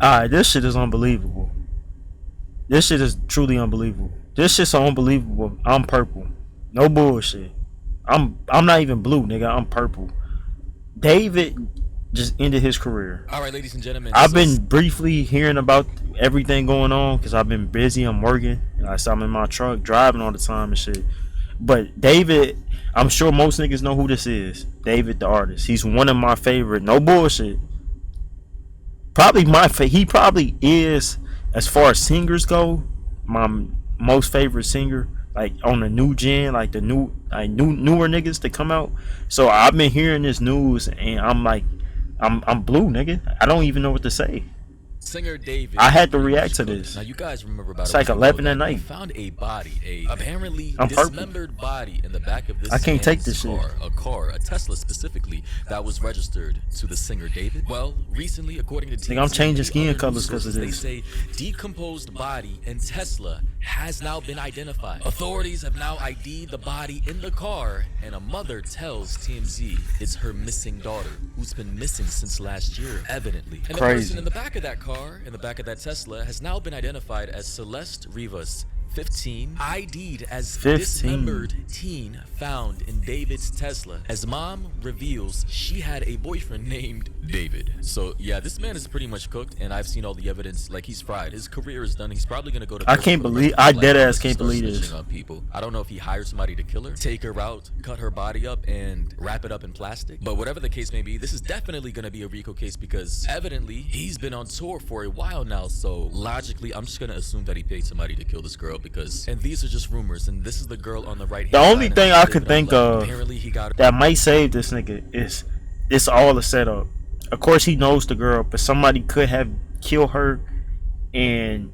Alright, this shit is unbelievable. This shit is truly unbelievable. This shit's so unbelievable. I'm purple. No bullshit. I'm not even blue, nigga. I'm purple. David just ended his career. All right, ladies and gentlemen. I've been briefly hearing about everything going on because I've been busy. I'm working. I'm in my truck driving all the time and shit. But David, I'm sure most niggas know who this is. David, the artist. He's one of my favorite. No bullshit. Probably he probably is, as far as singers go, my most favorite singer. Like on the new gen, like the newer niggas that come out. So I've been hearing this news and I'm like, I'm blue, nigga. I don't even know what to say. Singer David. I had to react to this. Now you guys remember about it's like 11 at night. Found a body, apparently I'm dismembered body in the back of this. I can't take this car, shit. A Tesla specifically, that was registered to the singer David. Well, recently, according to TMZ, I'm changing skin colors because of this. They say decomposed body in Tesla has now been identified. Authorities have now ID'd the body in the car, and a mother tells TMZ it's her missing daughter, who's been missing since last year, evidently. And the person in the back of that car, in the back of that Tesla, has now been identified as Celeste Rivas, 15, ID'd as 15. dismembered teen found in David's Tesla, as mom reveals she had a boyfriend named David. So yeah, this man is pretty much cooked, and I've seen all the evidence. Like, he's fried. His career is done. He's probably gonna go to prison. I dead ass can't believe this. On people. I don't know if he hired somebody to kill her, take her out, cut her body up, and wrap it up in plastic. But whatever the case may be, this is definitely gonna be a RICO case because evidently he's been on tour for a while now. So logically, I'm just gonna assume that he paid somebody to kill this girl because, and these are just rumors, and this is the girl on the right. The only thing I could think of that might save this nigga is it's all a setup. Of course he knows the girl, but somebody could have killed her and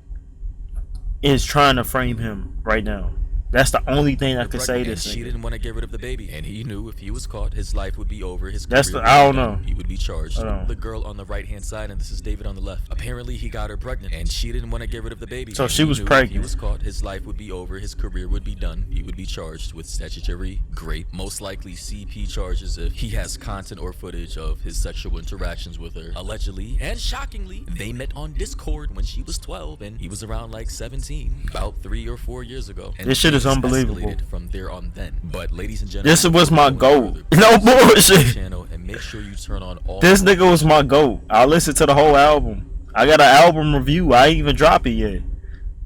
is trying to frame him right now. That's the only thing I could say this. She didn't want to get rid of the baby, and he knew if he was caught, his life would be over. I don't know. He would be charged. The girl on the right hand side, and this is David on the left. Apparently, he got her pregnant, and she didn't want to get rid of the baby. So she was pregnant. If he was caught, his life would be over. His career would be done. He would be charged with statutory rape, most likely CP charges if he has content or footage of his sexual interactions with her. Allegedly and shockingly, they met on Discord when she was 12 and he was around like 17, about 3 or 4 years ago. And this shit is unbelievable. From there on then. But ladies and gentlemen, this was my goat. No bullshit. And make sure you turn on all. This nigga was my goat. I listened to the whole album. I got an album review. I ain't even drop it yet.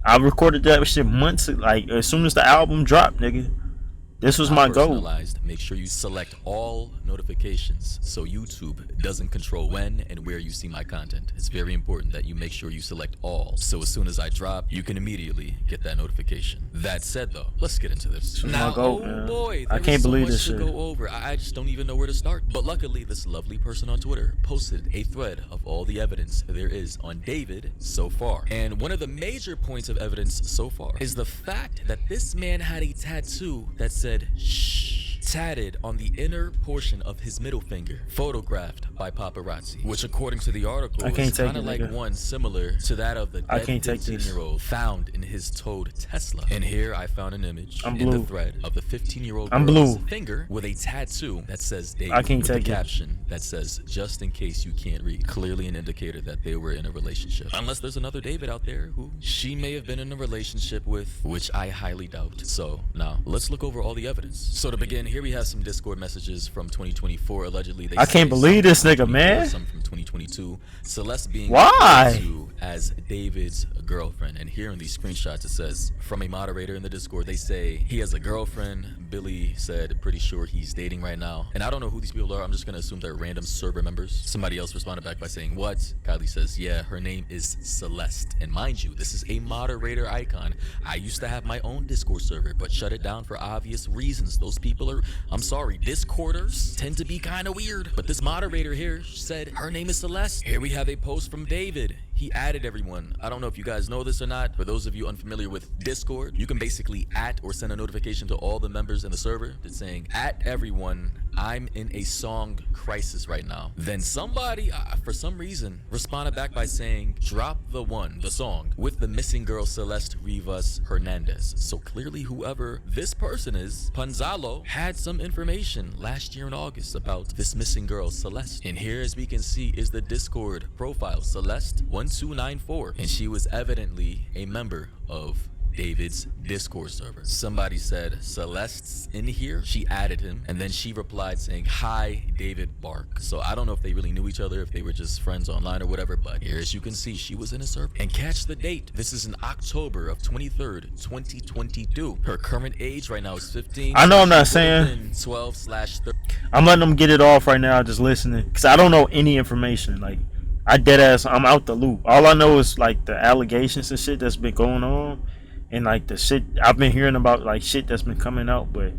I recorded that shit months, like as soon as the album dropped, nigga. This was my goal. Make sure you select all notifications so YouTube doesn't control when and where you see my content. It's very important that you make sure you select all, so as soon as I drop, you can immediately get that notification. That said, though, let's get into this. Now, oh boy, I can't believe this shit. Go over. I just don't even know where to start. But luckily, this lovely person on Twitter posted a thread of all the evidence there is on David so far. And one of the major points of evidence so far is the fact that this man had a tattoo that said shh tatted on the inner portion of his middle finger, photographed by paparazzi, which according to the article is kind of like one similar to that of the dead 15-year-old found in his towed Tesla. And here I found an image in the thread of the 15-year-old girl's finger with a tattoo that says David, with a caption that says, just in case you can't read, clearly an indicator that they were in a relationship. Unless there's another David out there who she may have been in a relationship with, which I highly doubt. So now let's look over all the evidence. So to begin, here we have some Discord messages from 2024. Allegedly, I can't believe this nigga, man. Some from 2022. Celeste being referred to as David's girlfriend. And here in these screenshots, it says from a moderator in the Discord, they say he has a girlfriend. Billy said pretty sure he's dating right now. And I don't know who these people are. I'm just gonna assume they're random server members. Somebody else responded back by saying, what? Kylie says, yeah, her name is Celeste. And mind you, this is a moderator icon. I used to have my own Discord server, but shut it down for obvious reasons. Those people are, I'm sorry, Discorders tend to be kind of weird. But this moderator here said her name is Celeste. Here we have a post from David. He added everyone. I don't know if you guys know this or not. For those of you unfamiliar with Discord, you can basically at or send a notification to all the members in the server that's saying, at everyone, I'm in a song crisis right now. Then somebody, for some reason, responded back by saying, drop the song, with the missing girl Celeste Rivas Hernandez. So clearly whoever this person is, Panzalo, had some information last year in August about this missing girl Celeste. And here, as we can see, is the Discord profile. Celeste, 1 1294, and she was evidently a member of David's Discord server. Somebody said, Celeste's in here. She added him, and then she replied saying, hi, David Bark. So I don't know if they really knew each other, if they were just friends online or whatever, but here, as you can see, she was in a server. And catch the date. This is in October of 23rd, 2022. Her current age right now is 15. I know I'm not saying 12/30. I'm letting them get it off right now, just listening, because I don't know any information. Like, I dead ass, I'm out the loop. All I know is like the allegations and shit that's been going on, and like the shit I've been hearing about, like shit that's been coming out, but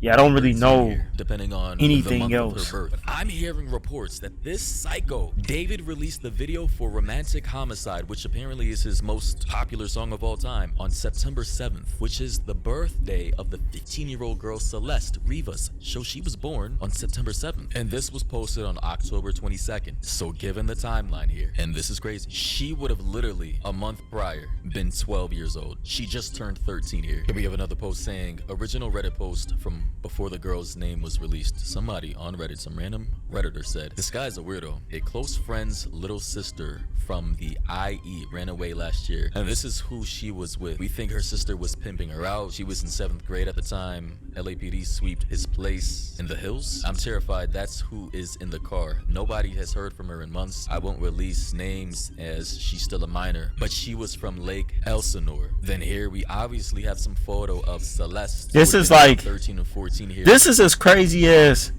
yeah, I don't really know depending on anything the month else. Of her birth. I'm hearing reports that this psycho David released the video for Romantic Homicide, which apparently is his most popular song of all time, on September 7th, which is the birthday of the 15-year-old girl Celeste Rivas. So she was born on September 7th, and this was posted on October 22nd. So given the timeline here, and this is crazy, she would have literally a month prior been 12 years old. She just turned 13 here. Here we have another post saying, original Reddit post from before the girl's name was released. Somebody on Reddit, some random Redditor said, this guy's a weirdo. A close friend's little sister from the IE ran away last year, and this is who she was with. We think her sister was pimping her out. She was in 7th grade at the time. LAPD sweeped his place in the hills. I'm terrified that's who is in the car. Nobody has heard from her in months. I won't release names as she's still a minor, but she was from Lake Elsinore. Then here we obviously have some photo of Celeste. This is like 13 and 14 here. This is as crazy as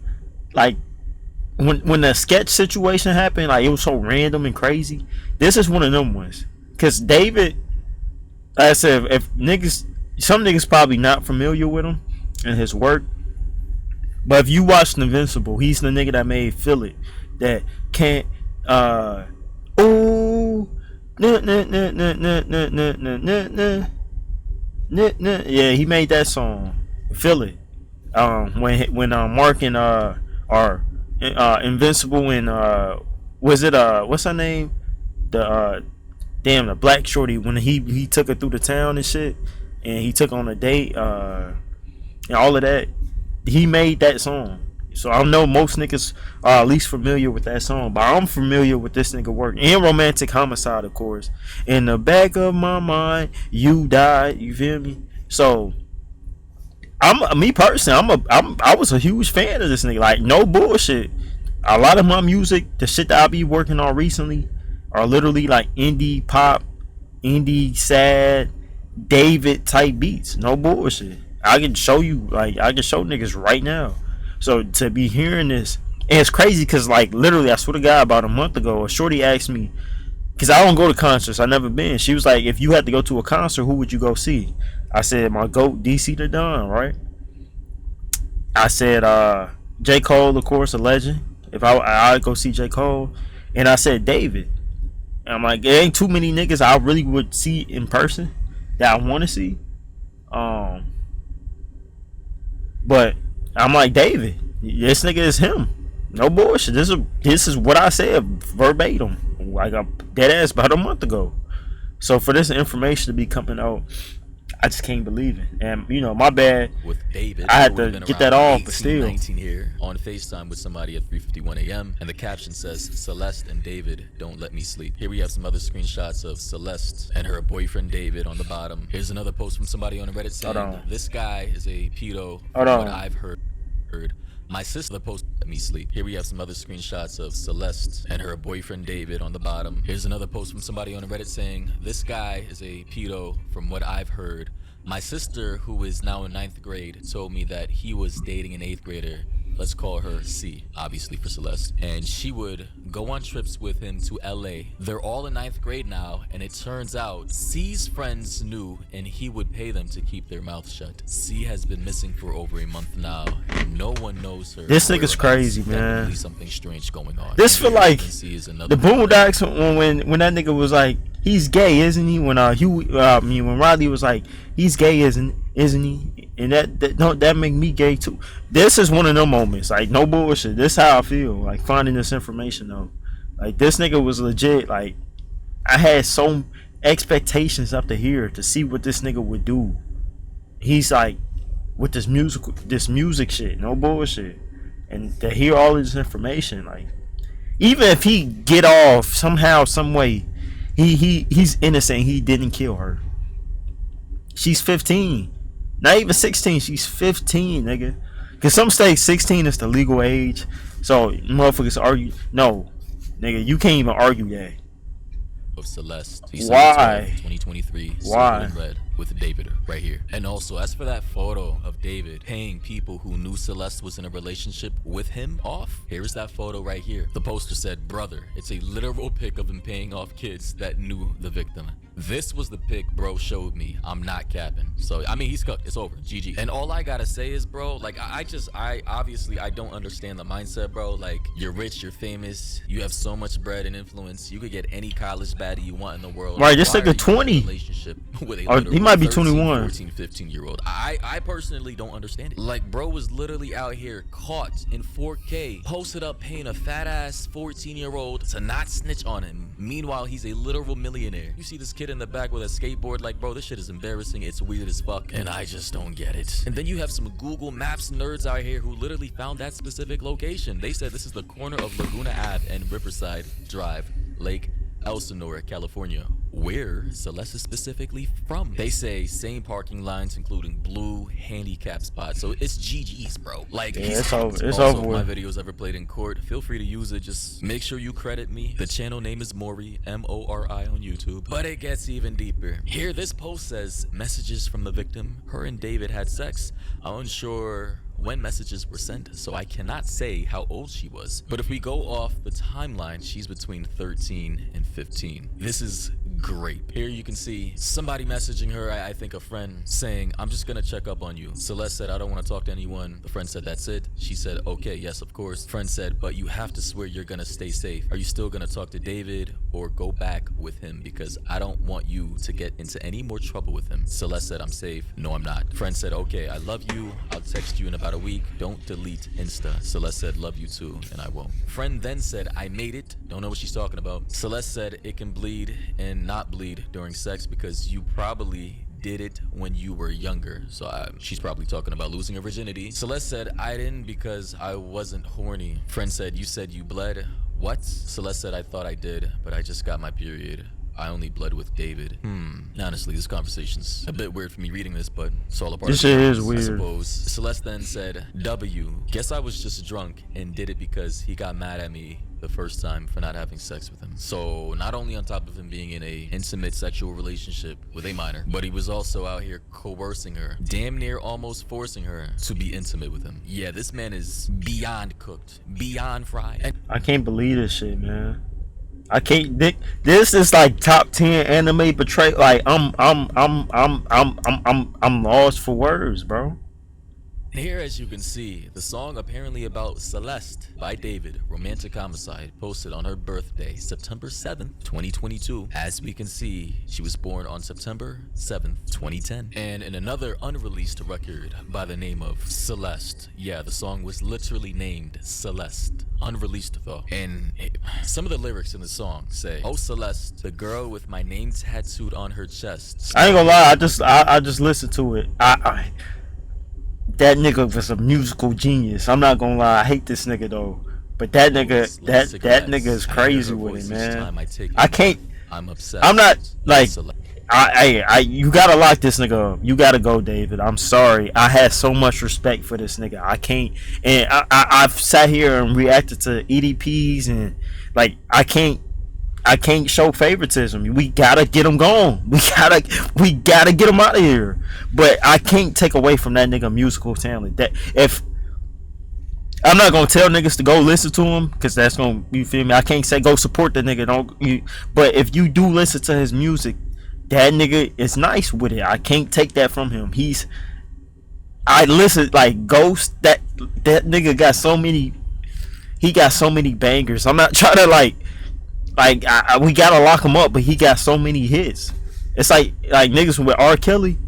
like when the sketch situation happened, like it was so random and crazy. This is one of them ones. Cause David, like I said, if niggas, some niggas probably not familiar with him and his work, but if you watched Invincible, he's the nigga that made Feel It, that can't ooh nah, nah, nah, nah, nah, nah, nah, nah, nah, nah, nah. Yeah, he made that song Feel It. When Mark and are Invincible and was it what's her name, the the black shorty, when he took her through the town and shit, and he took on a date and all of that, he made that song. So I know most niggas are at least familiar with that song, but I'm familiar with this nigga work and Romantic Homicide, of course. In the back of my mind, you died. You feel me? So me personally, I was a huge fan of this nigga. Like, no bullshit. A lot of my music, the shit that I be working on recently, are literally like indie pop, indie sad, David type beats. No bullshit. I can show you, like, I can show niggas right now. So to be hearing this, and it's crazy because, like, literally, I swear to God, about a month ago, a shorty asked me, because I don't go to concerts, I never been. She was like, if you had to go to a concert, who would you go see? I said, my GOAT, DC the Don, right? I said, J. Cole, of course, a legend. If I'd go see J. Cole. And I said, David. And I'm like, there ain't too many niggas I really would see in person that I want to see. But I'm like, David, this nigga is him. No bullshit. This is what I said verbatim, like a dead ass about a month ago. So for this information to be coming out, I just can't believe it. And you know, my bad. With David, I had to get that off, but still. 19 here on FaceTime with somebody at 3:51 a.m. and the caption says, Celeste and David don't let me sleep. Here we have some other screenshots of Celeste and her boyfriend David on the bottom. Here's another post from somebody on Reddit saying, this guy is a pedo from what I've heard. My sister post let me sleep. Here we have some other screenshots of Celeste and her boyfriend David on the bottom. Here's another post from somebody on Reddit saying, this guy is a pedo from what I've heard. My sister, who is now in 9th grade, told me that he was dating an 8th grader. Let's call her C, obviously for Celeste. And she would go on trips with him to LA. They're all in 9th grade now, and it turns out C's friends knew, and he would pay them to keep their mouth shut. C has been missing for over a month now, and no one knows her. This nigga's crazy, man. Definitely something strange going on. This feel like the Boondocks when that nigga was like, he's gay, isn't he? When when Riley was like, he's gay, isn't he? And that make me gay too. This is one of them moments, like, no bullshit. This how I feel, like, finding this information though. Like, this nigga was legit. Like, I had so expectations up to here to see what this nigga would do. He's like, with this music shit, no bullshit. And to hear all this information, like, even if he get off somehow, some way, He's innocent. He didn't kill her. She's 15. Not even 16. She's 15, nigga. Cause some states 16 is the legal age. So motherfuckers argue. No, nigga, you can't even argue that. Of Celeste. Why? 2023. Why? In red with David right here. And also, as for that photo of David paying people who knew Celeste was in a relationship with him off, here's that photo right here. The poster said, "Brother." It's a literal pic of him paying off kids that knew the victim. This was the pic bro showed me. I'm not capping. So I mean, he's cooked. It's over. GG. And all I gotta say is, bro, like I obviously I don't understand the mindset, bro. Like, you're rich, you're famous, you have so much bread and influence, you could get any college baddie you want in the world. Right, this Why nigga are you in a 20. relationship with a Or he might be 13, 21. 14, 15-year-old. I personally don't understand it. Like, bro was literally out here caught in 4K, posted up paying a fat ass 14-year-old to not snitch on him. Meanwhile, he's a literal millionaire. You see this kid in the back with a skateboard, like, bro, this shit is embarrassing. It's weird as fuck, and I just don't get it. And then you have some Google Maps nerds out here who literally found that specific location. They said this is the corner of Laguna Ave and Riverside Drive, Lake Elsinore, California, where Celeste is specifically from. They say same parking lines, including blue handicap spots. So it's GG's, bro. Like, Yeah, it's over. It's also, over my with. videos ever played in court, feel free to use it. Just make sure you credit me. The channel name is Mori, M-O-R-I on YouTube. But it gets even deeper. Here, this post says, messages from the victim. Her and David had sex. I'm unsure when messages were sent, so I cannot say how old she was. But if we go off the timeline, she's between 13 and 15. This is great. Here you can see somebody messaging her, I think a friend, saying, "I'm just gonna check up on you." Celeste said, "I don't want to talk to anyone." The friend said, "That's it." She said, "Okay, yes, of course." Friend said, "But you have to swear you're gonna stay safe. Are you still gonna talk to David or go back with him? Because I don't want you to get into any more trouble with him." Celeste said, "I'm safe." "No, I'm not." Friend said, "Okay, I love you. I'll text you in about a week. Don't delete Insta." Celeste said, "Love you too," and I won't. Friend then said, "I made it." Don't know what she's talking about. Celeste said, "It can bleed and not bleed during sex because you probably did it when you were younger." So she's probably talking about losing her virginity. Celeste said, "I didn't because I wasn't horny." Friend said, "You said you bled." "What?" Celeste said, "I thought I did, but I just got my period. I only bled with David." Honestly, this conversation's a bit weird for me reading this, but it's all a part This of shit the is process, weird. I suppose. Celeste then said, "W, guess I was just drunk and did it because he got mad at me the first time for not having sex with him." So not only on top of him being in a intimate sexual relationship with a minor, but he was also out here coercing her, damn near almost forcing her to be intimate with him. Yeah, this man is beyond cooked, beyond fried. And I can't believe this shit, man. I can't. This is like top 10 anime portray. Like I'm lost for words, bro. here, as you can see, the song apparently about Celeste by David, Romantic Homicide, posted on her birthday, September 7th, 2022. As we can see, she was born on September 7th, 2010. And in another unreleased record by the name of Celeste, yeah, the song was literally named Celeste. Unreleased though. And some of the lyrics in the song say, "Oh Celeste, the girl with my name tattooed on her chest." I ain't gonna lie. I just listened to it. That nigga was a musical genius. I'm not gonna lie. I hate this nigga though. But that nigga, that nigga is crazy with it, man. I can't. I'm obsessed. I'm not like. Celeste. You gotta lock this nigga up. You gotta go, David. I'm sorry. I had so much respect for this nigga. I can't. And I've sat here and reacted to EDPs and like I can't show favoritism. We gotta get him gone. We gotta get him out of here. But I can't take away from that nigga musical talent. That if I'm not gonna tell niggas to go listen to him, cause that's gonna, you feel me. I can't say go support the nigga. But if you do listen to his music, that nigga is nice with it. I can't take that from him. I listen like Ghost. That nigga got so many. He got so many bangers. I'm not trying to we gotta lock him up, but he got so many hits. It's like niggas with R. Kelly.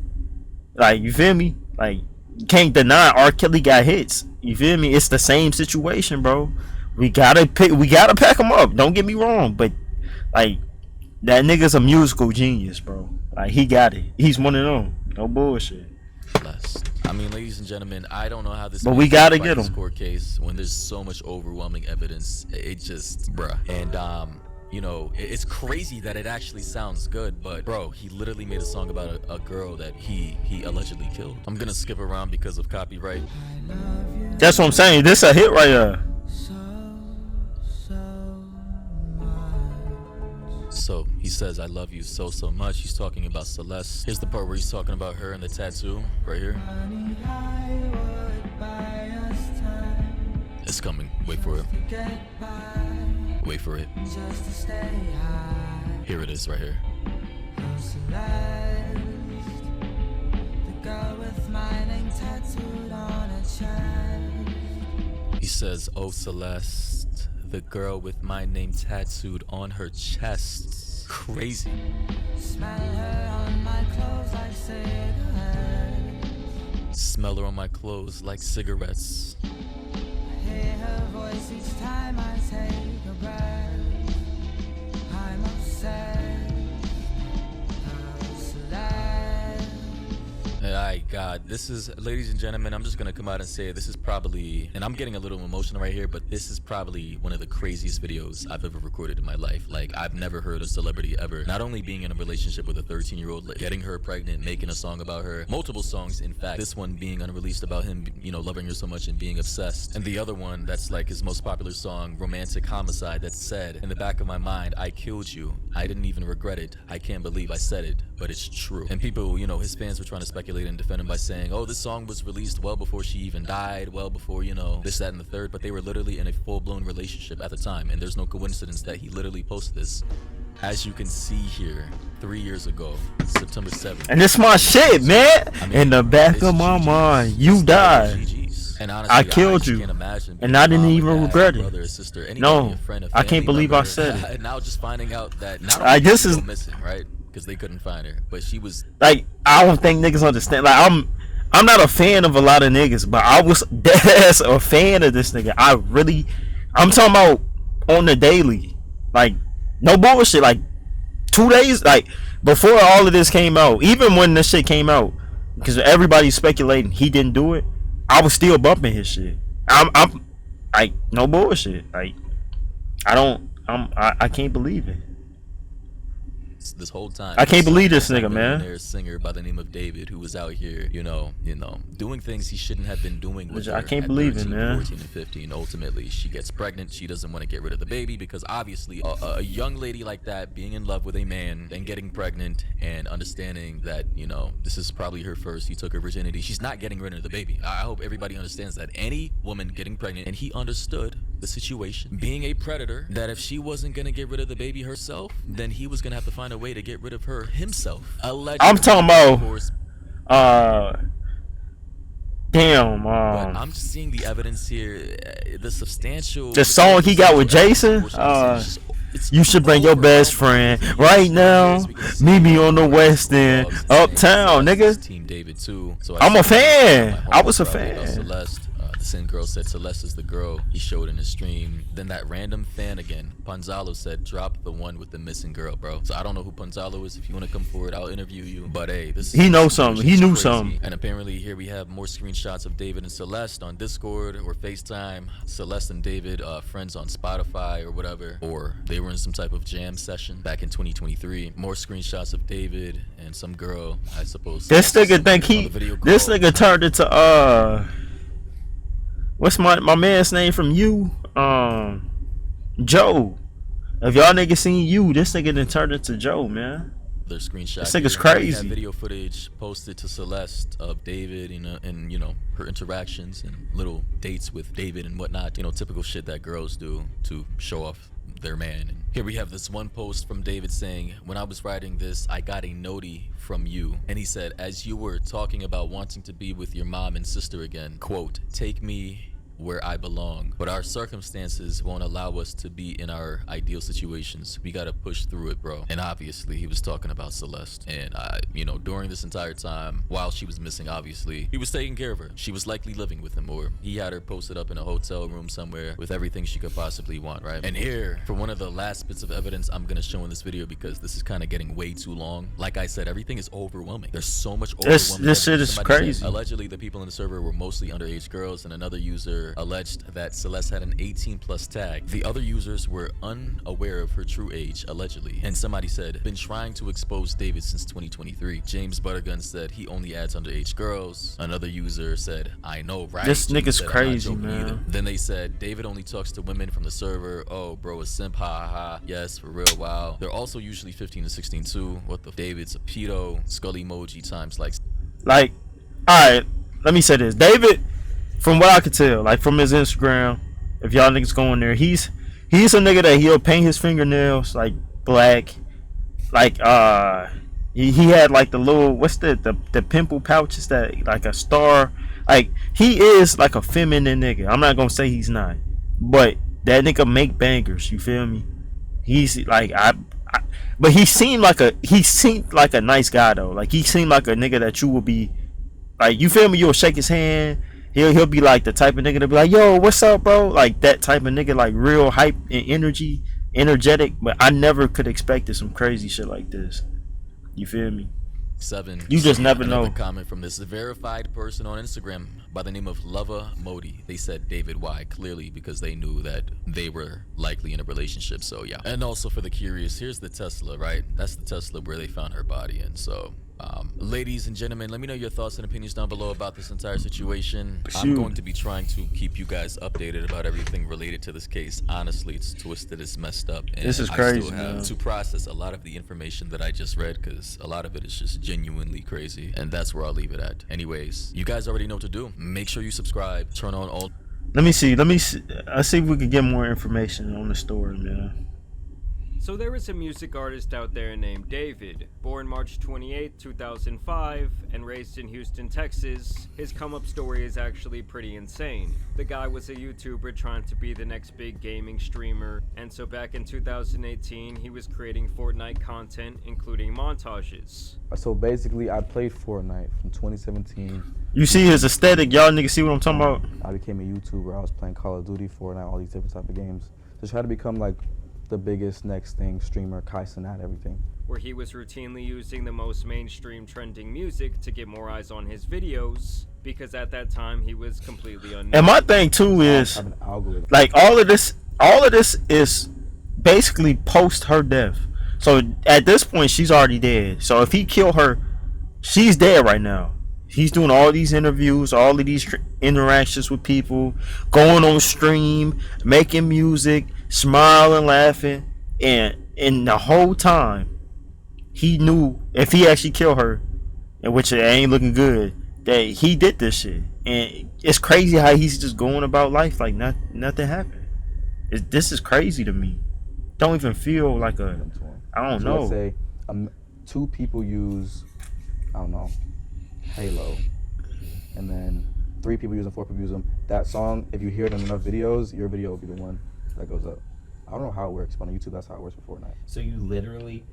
Like, you feel me? Like, you can't deny R. Kelly got hits. You feel me? It's the same situation, bro. We gotta pack him up. Don't get me wrong, but like, that nigga's a musical genius, bro. Like, he got it. He's one of them. No bullshit. I mean, ladies and gentlemen, I don't know how this. But we gotta get this him. Court case when there's so much overwhelming evidence. It just, bruh. And you know, it's crazy that it actually sounds good, but bro, he literally made a song about a girl that he allegedly killed. I'm gonna skip around because of copyright. That's what I'm saying. This a hit right here. So he says, I love you so much. He's talking about Celeste. Here's the part where he's talking about her and the tattoo right here. It's coming. Wait for it. Wait for it. Here it is right here. He says, oh Celeste, the girl with my name tattooed on her chest. Crazy. Smell her on my clothes like cigarettes. Smell her on my clothes like cigarettes. I hear her voice each time I take a breath. I'm upset. My God, this is, ladies and gentlemen, I'm just gonna come out and say this is probably, and I'm getting a little emotional right here, but this is probably one of the craziest videos I've ever recorded in my life. Like, I've never heard a celebrity ever not only being in a relationship with a 13-year-old, getting her pregnant, making a song about her, multiple songs, in fact, this one being unreleased about him, you know, loving her so much and being obsessed, and the other one that's like his most popular song, Romantic Homicide, that said in the back of my mind, I killed you, I didn't even regret it, I can't believe I said it, but it's true. And people, you know, his fans were trying to speculate and defend him by saying, oh, this song was released well before she even died, well before, you know, this, that, and the third, but they were literally in a full-blown relationship at the time, and there's no coincidence that he literally posted this. As you can see here, 3 years ago, September 7th. And this my shit, man. I mean, in the back of my mind, you died. And honestly, I killed you, and I didn't even regret it. Brother, sister, anybody, no, a friend, a I can't believe member, I said it. Now just finding out that not only this is missing, right? Because they couldn't find her, but she was like, I don't think niggas understand. Like, I'm not a fan of a lot of niggas, but I was dead ass a fan of this nigga. I'm talking about on the daily, like, no bullshit. Like 2 days, like before all of this came out, even when this shit came out, because everybody's speculating he didn't do it, I was still bumping his shit. I'm like, no bullshit. Like, I can't believe it. This whole time, I can't believe this nigga, man. There's a singer by the name of David who was out here, you know, doing things he shouldn't have been doing. With I can't believe 13, it, man. 14 and 15. Ultimately, she gets pregnant. She doesn't want to get rid of the baby because obviously, a young lady like that being in love with a man, then getting pregnant, and understanding that, you know, this is probably her first. He took her virginity. She's not getting rid of the baby. I hope everybody understands that. Any woman getting pregnant, and he understood the situation, being a predator, that if she wasn't gonna get rid of the baby herself, then he was gonna have to find a way to get rid of her himself. Allegedly, I'm talking about damn. But I'm just seeing the evidence here. The substantial. The song he got with Jason. You should bring your best friend right now. Meet me on the West End, uptown, nigga. Team David too. So I'm a fan. I was a fan. Celeste. The same girl said Celeste is the girl he showed in his stream. Then that random fan again, Ponzalo, said drop the one with the missing girl, bro. So I don't know who Ponzalo is. If you want to come forward, I'll interview you. But hey, he knows something. He knew something. And apparently here we have more screenshots of David and Celeste on Discord or FaceTime. Celeste and David, friends on Spotify or whatever, or they were in some type of jam session back in 2023. More screenshots of David and some girl, I suppose. This nigga think this nigga turned into what's my man's name from You? Joe. If y'all niggas seen You, this nigga done turned into Joe, man. Their screenshot. This nigga's crazy. That video footage posted to Celeste of David, and her interactions and little dates with David and whatnot. Typical shit that girls do to show off their man. And here we have this one post from David saying, when I was writing this, I got a noti from You, and he said, as you were talking about wanting to be with your mom and sister again, quote, take me where I belong, but our circumstances won't allow us to be in our ideal situations. We gotta push through it, bro. And obviously he was talking about Celeste, and during this entire time while she was missing, obviously he was taking care of her. She was likely living with him, or he had her posted up in a hotel room somewhere with everything she could possibly want, right? And here, for one of the last bits of evidence I'm gonna show in this video, because this is kind of getting way too long. Like I said, everything is overwhelming. There's so much overwhelming. This shit is crazy. Allegedly the people in the server were mostly underage girls, and another user user alleged that Celeste had an 18+ tag. The other users were unaware of her true age, allegedly. And somebody said, been trying to expose David since 2023. James Buttergun said he only adds underage girls. Another user said, I know, right? This nigga's Said, "I'm not crazy, joking man." either." Then they said, David only talks to women from the server. Oh, bro, a simp, ha ha ha. Yes, for real, wow. They're also usually 15 to 16 too. What the? David's a pedo. Skull emoji times like. Like, alright, let me say this. David, from what I could tell, like from his Instagram, if y'all niggas go in there, he's a nigga that he'll paint his fingernails like black. Like he had like the little, what's the pimple pouches that like a star. Like he is like a feminine nigga. I'm not gonna say he's not, but that nigga make bangers, you feel me? He's like but he seemed like a nice guy though. Like he seemed like a nigga that you will be like, you feel me? You'll shake his hand. He'll be like the type of nigga to be like, yo, what's up, bro? Like that type of nigga, like real hype and energetic. But I never could expect some crazy shit like this. You feel me? 7. You just never Another know. comment from this verified person on Instagram by the name of Lava Modi. They said David why, clearly because they knew that they were likely in a relationship. So yeah. And also for the curious, here's the Tesla, right? That's the Tesla where they found her body. And so ladies and gentlemen, let me know your thoughts and opinions down below about this entire situation. I'm going to be trying to keep you guys updated about everything related to this case. Honestly, it's twisted, it's messed up, and This is I crazy, still have man. to process a lot of the information that I just read, because a lot of it is just genuinely crazy, and that's where I'll leave it at. Anyways, you guys already know what to do. Make sure you subscribe, turn on all. Let me see. Let's see if we can get more information on the story, man. So there is a music artist out there named David, born March 28, 2005, and raised in Houston, Texas. His come-up story is actually pretty insane. The guy was a YouTuber trying to be the next big gaming streamer, and so back in 2018, he was creating Fortnite content, including montages. So basically, I played Fortnite from 2017. You see his aesthetic, y'all niggas see what I'm talking about? I became a YouTuber. I was playing Call of Duty, Fortnite, all these different type of games. Just try to become like the biggest next thing, streamer, Kai Cenat, everything. Where he was routinely using the most mainstream trending music to get more eyes on his videos, because at that time he was completely unknown. And my thing too is, I have an algorithm. like all of this is basically post her death. So at this point, she's already dead. So if he killed her, she's dead right now. He's doing all these interviews, all of these interactions with people, going on stream, making music, smiling, laughing, and the whole time he knew if he actually killed her, and which it ain't looking good, that he did this shit. And it's crazy how he's just going about life like nothing happened. This is crazy to me. Don't even feel like I don't know. Let's say 2 people use, I don't know, Halo, and then 3 people use them, 4 people use them. That song, if you hear it in enough videos, your video will be the one that goes up. I don't know how it works, but on YouTube, that's how it works for Fortnite. So you literally,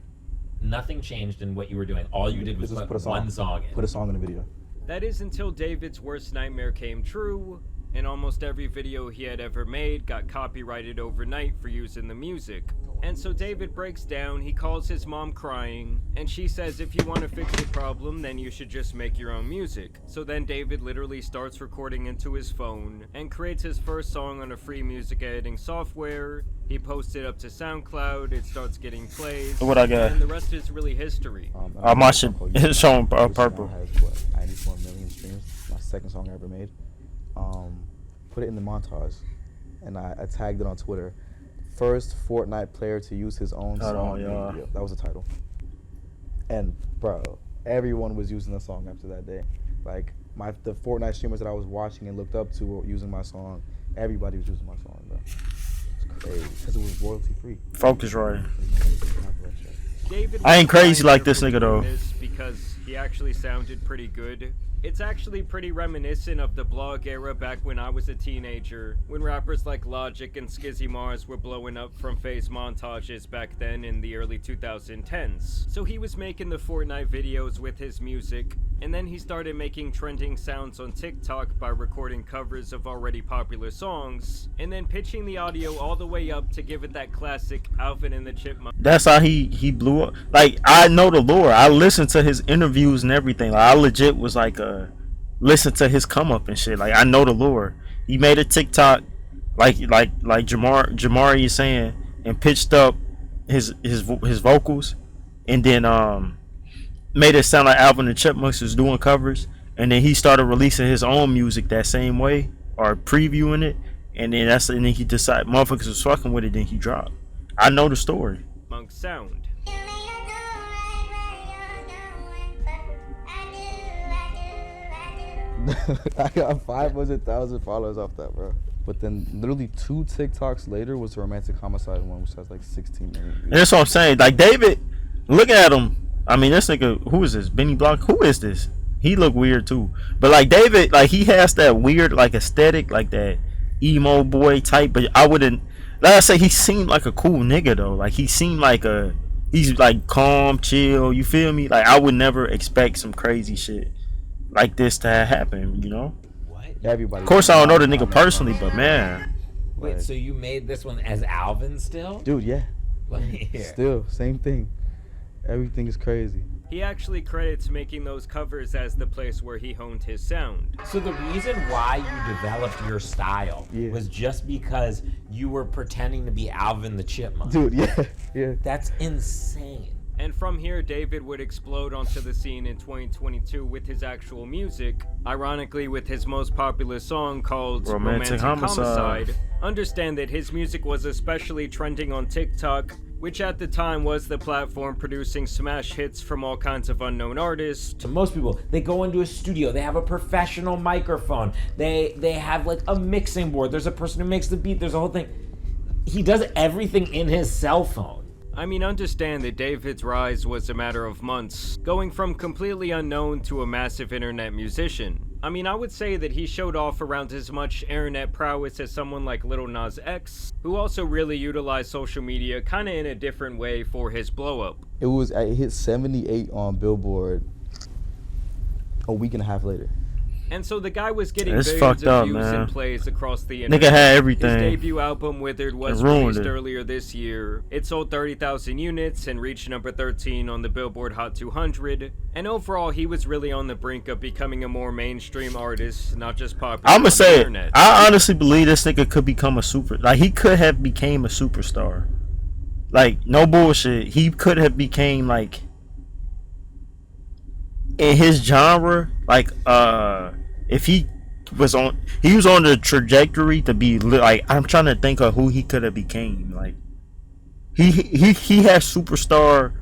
nothing changed in what you were doing. All you did was Just put one song in. Put a song in the video. That is until David's worst nightmare came true, and almost every video he had ever made got copyrighted overnight for using the music. And so David breaks down, he calls his mom crying, and she says if you want to fix the problem, then you should just make your own music. So then David literally starts recording into his phone, and creates his first song on a free music editing software. He posts it up to SoundCloud, it starts getting plays, What I got? and the rest is really history. My shit is showing This purple. now has, what, 94 million streams. My second song I ever made. Put it in the montage, and I tagged it on Twitter. First Fortnite player to use his own song in a video. That was the title. And bro, everyone was using the song after that day. Like the Fortnite streamers that I was watching and looked up to were using my song. Everybody was using my song, bro. It's crazy because it was royalty free. Focus right. David I ain't was crazy like this fired nigga, for though. doing this because he actually sounded pretty good. It's actually pretty reminiscent of the blog era back when I was a teenager, when rappers like Logic and Skizzy Mars were blowing up from phase montages back then in the early 2010s. So he was making the Fortnite videos with his music, and then he started making trending sounds on TikTok by recording covers of already popular songs, and then pitching the audio all the way up to give it that classic Alvin and the Chipmunks. That's how he blew up. Like, I know the lore. I listened to his interviews and everything. Like, I legit was like listen to his come up and shit. Like, I know the lore. He made a TikTok, like Jamari is saying, and pitched up his vocals, and then made it sound like Alvin and Chipmunks was doing covers, and then he started releasing his own music that same way or previewing it, and then he decided motherfuckers was fucking with it. Then he dropped. I know the story. Monk sound. I got 500,000 followers off that, bro. But then literally 2 TikToks later was the romantic homicide one, which has like 16 million views. And that's what I'm saying. Like David, look at him. I mean, this nigga, who is this? Benny Block? Who is this? He look weird too. But like David, like he has that weird like aesthetic, like that emo boy type. But I wouldn't. Like I say, he seemed like a cool nigga though. Like he seemed like he's like calm, chill. You feel me? Like I would never expect some crazy shit like this to happen. You know? What? Everybody. Of course, I don't know the nigga personally, but man. Wait, so you made this one as Alvin still? Dude, yeah. Like, Still, same thing. Everything is crazy. He actually credits making those covers as the place where he honed his sound. So the reason why you developed your style was just because you were pretending to be Alvin the Chipmunk. Dude, yeah. That's insane. And from here, David would explode onto the scene in 2022 with his actual music, ironically with his most popular song called Romantic Homicide. Understand that his music was especially trending on TikTok, which at the time was the platform producing smash hits from all kinds of unknown artists. To most people, they go into a studio, they have a professional microphone, they have like a mixing board, there's a person who makes the beat, there's a whole thing. He does everything in his cell phone. I mean, understand that David's rise was a matter of months, going from completely unknown to a massive internet musician. I mean, I would say that he showed off around as much internet prowess as someone like Lil Nas X, who also really utilized social media kinda in a different way for his blow up. It hit 78 on Billboard a week and a half later. And so the guy was getting It's billions fucked of up, views man. and plays across the internet. Nigga had everything. His debut album, Withered, was It ruined released it. earlier this year. It sold 30,000 units and reached number 13 on the Billboard Hot 200. And overall, he was really on the brink of becoming a more mainstream artist, not just popular I'ma on say the it. internet. I honestly believe this nigga could become a he could have became a superstar. Like, no bullshit. He could have became like in his genre, like if he was on the trajectory to be like, I'm trying to think of who he could have became. Like he has superstar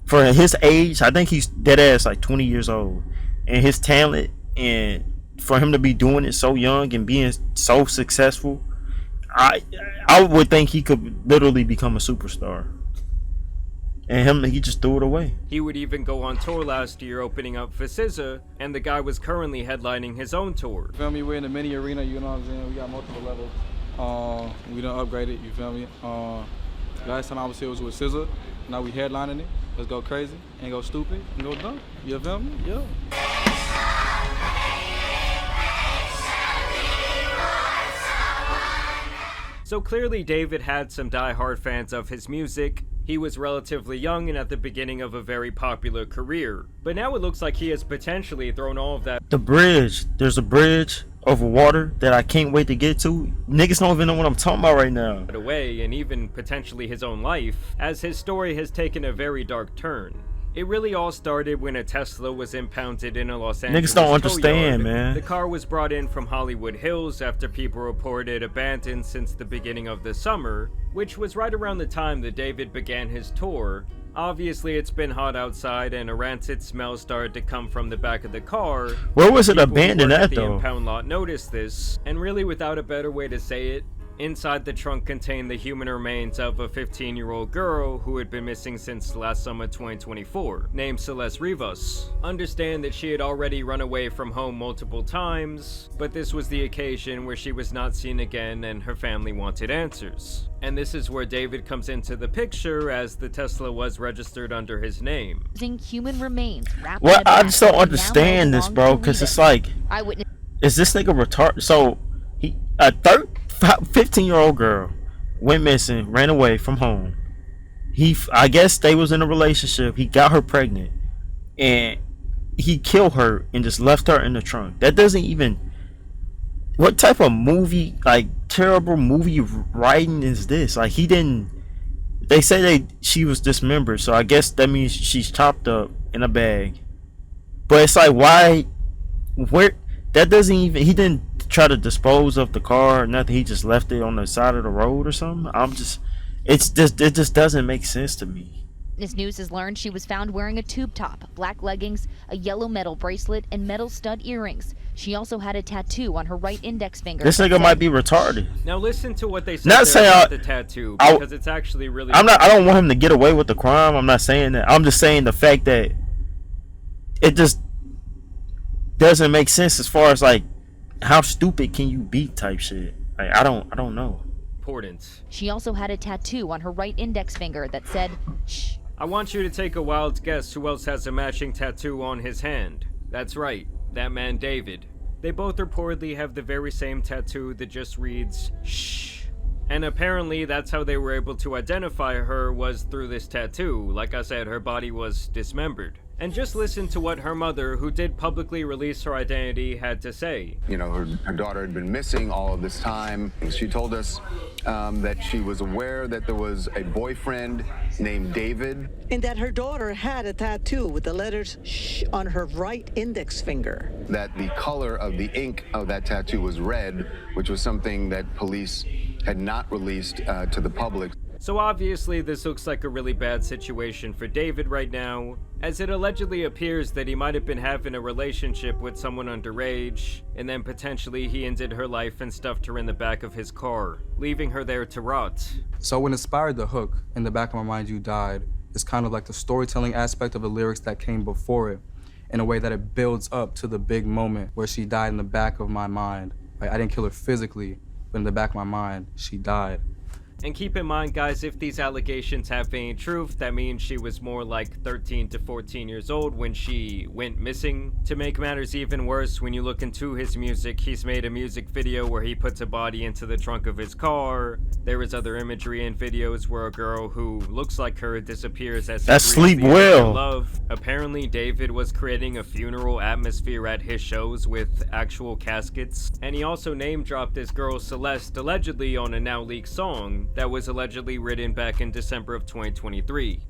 for his age. I think he's dead ass like 20 years old, and his talent, and for him to be doing it so young and being so successful, I would think he could literally become a superstar. And he just threw it away. He would even go on tour last year opening up for SZA, and the guy was currently headlining his own tour. Feel me? We're in the mini arena, you know what I'm saying? We got multiple levels. We done upgraded, you feel me? Last time I was here was with SZA. Now we headlining it. Let's go crazy and go stupid and go dumb. You feel me? Yeah. So clearly David had some die-hard fans of his music. He was relatively young and at the beginning of a very popular career. But now it looks like he has potentially thrown all of that The bridge. There's a bridge over water that I can't wait to get to. Niggas don't even know what I'm talking about right now. away, and even potentially his own life, as his story has taken a very dark turn. It really all started when a Tesla was impounded in a Los Angeles Niggas don't tow understand, yard. man. The car was brought in from Hollywood Hills after people reported abandoned since the beginning of the summer, which was right around the time that David began his tour. Obviously, it's been hot outside, and a rancid smell started to come from the back of the car. Where was it People who abandoned worked at the though? impound lot noticed this, and really without a better way to say it, inside the trunk contained the human remains of a 15-year-old girl who had been missing since last summer 2024, named Celeste Rivas. Understand that she had already run away from home multiple times, but this was the occasion where she was not seen again and her family wanted answers. And this is where David comes into the picture, as the Tesla was registered under his name. Using human remains wrapped Well, in a I bag just don't that now understand this, belongs bro, to because Rita. it's like, Eyewitness is this nigga retarded? So he 15-year-old girl went missing, ran away from home. I guess they was in a relationship. He got her pregnant, and he killed her and just left her in the trunk. That doesn't even. what type of movie, like terrible movie writing is this? Like he didn't. They say she was dismembered, so I guess that means she's chopped up in a bag. But it's like, why? Where? That doesn't even. He didn't try to dispose of the car or nothing. He just left it on the side of the road or something. It just doesn't make sense to me. This News has learned she was found wearing a tube top, black leggings, a yellow metal bracelet, and metal stud earrings. She also had a tattoo on her right index finger. This nigga might be retarded. Now listen to what they said Not saying about the tattoo, because it's actually really. I don't want him to get away with the crime. I'm not saying that. I'm just saying the fact that it just doesn't make sense as far as like how stupid can you be type shit. Like I don't know. Important. She also had a tattoo on her right index finger that said, "Shh." I want you to take a wild guess who else has a matching tattoo on his hand. That's right, that man David. They both reportedly have the very same tattoo that just reads, "Shh." And apparently that's how they were able to identify her, was through this tattoo. Like I said, her body was dismembered. And just listen to what her mother, who did publicly release her identity, had to say. You know, her daughter had been missing all of this time. She told us that she was aware that there was a boyfriend named David. And that her daughter had a tattoo with the letters "shh" on her right index finger. That the color of the ink of that tattoo was red, which was something that police had not released to the public. So obviously this looks like a really bad situation for David right now, as it allegedly appears that he might have been having a relationship with someone underage, and then potentially he ended her life and stuffed her in the back of his car, leaving her there to rot. So what inspired the hook, "In the Back of My Mind You Died," is kind of like the storytelling aspect of the lyrics that came before it, in a way that it builds up to the big moment where she died in the back of my mind. Like, I didn't kill her physically, but in the back of my mind, she died. And keep in mind, guys, if these allegations have any truth, that means she was more like 13 to 14 years old when she went missing. To make matters even worse, when you look into his music, he's made a music video where he puts a body into the trunk of his car. There is other imagery and videos where a girl who looks like her disappears as That Sleep Well. Love. Apparently, David was creating a funeral atmosphere at his shows with actual caskets. And he also name-dropped this girl Celeste, allegedly on a now leaked song that was allegedly written back in December of 2023.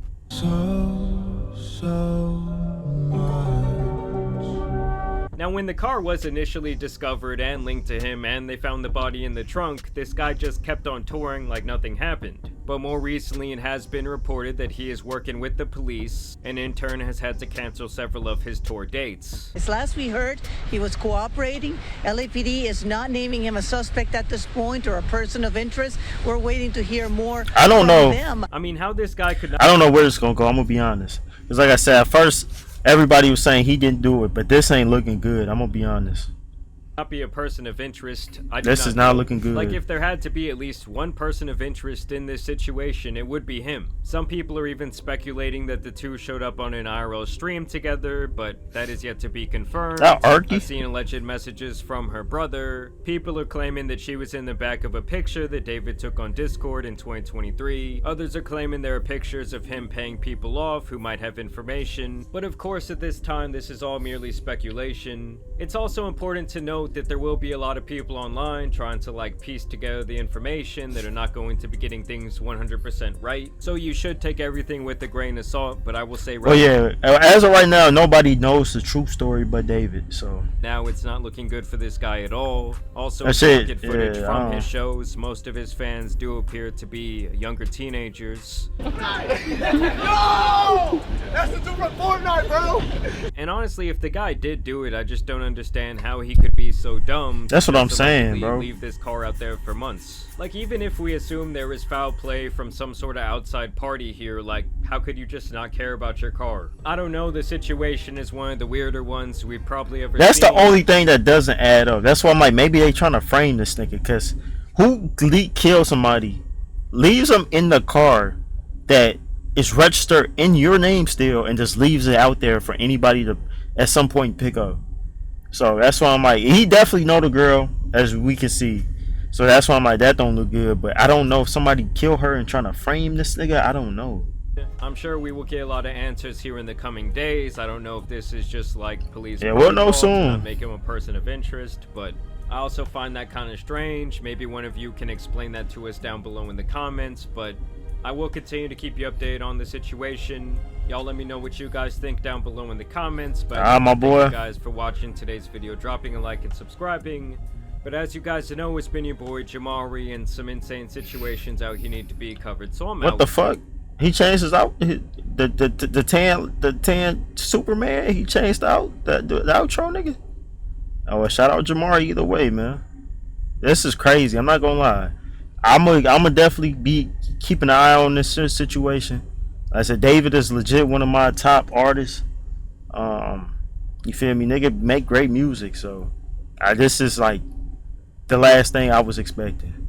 Now, when the car was initially discovered and linked to him and they found the body in the trunk, this guy just kept on touring like nothing happened. But more recently, it has been reported that he is working with the police and in turn has had to cancel several of his tour dates. As last we heard, he was cooperating. LAPD is not naming him a suspect at this point or a person of interest. We're waiting to hear more I don't from know. them. I mean, how this guy could not— I don't know where it's gonna go. I'm gonna be honest. Because like I said, at first everybody was saying he didn't do it, but this ain't looking good. I'm gonna be honest. not be a person of interest. This is not looking good. Like, if there had to be at least one person of interest in this situation, it would be him. Some people are even speculating that the two showed up on an IRL stream together, but that is yet to be confirmed. I've seen alleged messages from her brother. People are claiming that she was in the back of a picture that David took on Discord in 2023. Others are claiming there are pictures of him paying people off who might have information. But of course, at this time, this is all merely speculation. It's also important to note that there will be a lot of people online trying to piece together the information that are not going to be getting things 100% right. So you should take everything with a grain of salt, but I will say as of right now, nobody knows the true story but David, so now it's not looking good for this guy at all. Also, that's pocket footage from his shows, most of his fans do appear to be younger teenagers. No! That's the dude from Fortnite, bro! And honestly, if the guy did do it, I just don't understand how he could be so dumb. That's what I'm saying, bro. Leave this car out there for months. Like, even if we assume there was foul play from some sort of outside party here, how could you just not care about your car? I don't know, the situation is one of the weirder ones we've probably ever seen. That's the only thing that doesn't add up. That's why I'm like, maybe they trying to frame this nigga, because who kills somebody, leaves them in the car that is registered in your name still, and just leaves it out there for anybody to at some point pick up? So that's why I'm like, he definitely know the girl, as we can see. So that's why I'm like, that don't look good. But I don't know if somebody killed her and trying to frame this nigga. I don't know. I'm sure we will get a lot of answers here in the coming days. I don't know if this is just police. Yeah, we'll know soon. Not make him a person of interest, but I also find that kind of strange. Maybe one of you can explain that to us down below in the comments, but I will continue to keep you updated on the situation. Y'all let me know what you guys think down below in the comments. But my boy. thank you guys for watching today's video, dropping a like and subscribing. But as you guys know, it's been your boy Jamari, and some insane situations out here need to be covered. So I'm out. What the fuck? He changed his out. The tan Superman. He changed out the outro, nigga. Oh, well, shout out Jamari either way, man. This is crazy. I'm not gonna lie. I'ma definitely be keeping an eye on this situation. Like I said, David is legit one of my top artists. You feel me? Nigga make great music. So this is like the last thing I was expecting.